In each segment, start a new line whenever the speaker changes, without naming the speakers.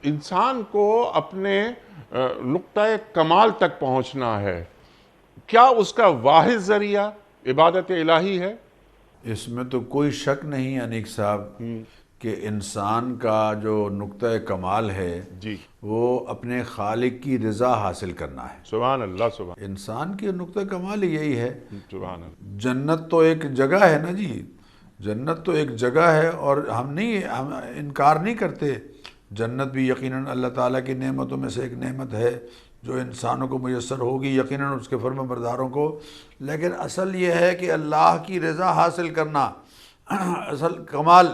انسان کو اپنے نقطۂ کمال تک پہنچنا ہے، کیا اس کا واحد ذریعہ عبادت الہی ہے؟
اس میں تو کوئی شک نہیں انیک صاحب کہ انسان کا جو نقطۂ کمال ہے
جی،
وہ اپنے خالق کی رضا حاصل کرنا ہے۔
سبحان اللہ، سبحان
انسان کی نقطۂ کمال یہی ہے۔
سبحان اللہ۔
جنت تو ایک جگہ ہے نا جی، جنت تو ایک جگہ ہے، اور ہم انکار نہیں کرتے۔ جنت بھی یقیناً اللہ تعالیٰ کی نعمتوں میں سے ایک نعمت ہے جو انسانوں کو میسر ہوگی، یقیناً اس کے فرما برداروں کو۔ لیکن اصل یہ ہے کہ اللہ کی رضا حاصل کرنا اصل کمال،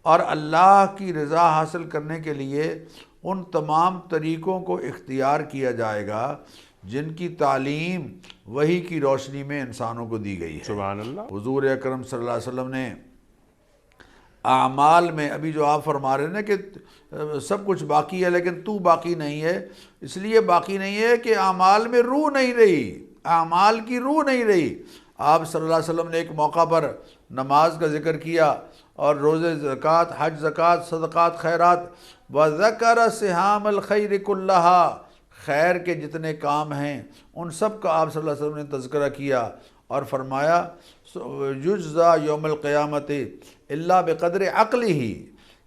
اور اللہ کی رضا حاصل کرنے کے لیے ان تمام طریقوں کو اختیار کیا جائے گا جن کی تعلیم وحی کی روشنی میں انسانوں کو دی گئی ہے۔
سبحان اللہ۔
حضور اکرم صلی اللہ علیہ وسلم نے اعمال میں، ابھی جو آپ فرما رہے ہیں نا کہ سب کچھ باقی ہے لیکن تو باقی نہیں ہے، اس لیے باقی نہیں ہے کہ اعمال میں روح نہیں رہی، اعمال کی روح نہیں رہی۔ آپ صلی اللہ علیہ وسلم نے ایک موقع پر نماز کا ذکر کیا اور روزے، زکوٰۃ، حج، زکوٰۃ، صدقات، خیرات، وَذَكَرَ سِهَامَ الْخَيْرِ كُلَّهَا، خیر کے جتنے کام ہیں ان سب کا آپ صلی اللہ علیہ وسلم نے تذکرہ کیا اور فرمایا یجزا یوم القیامت الا بقدر عقلہ،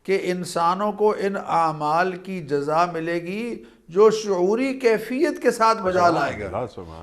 کہ انسانوں کو ان اعمال کی جزا ملے گی جو شعوری کیفیت کے ساتھ بجا لائے گا۔
اللہ، سبحان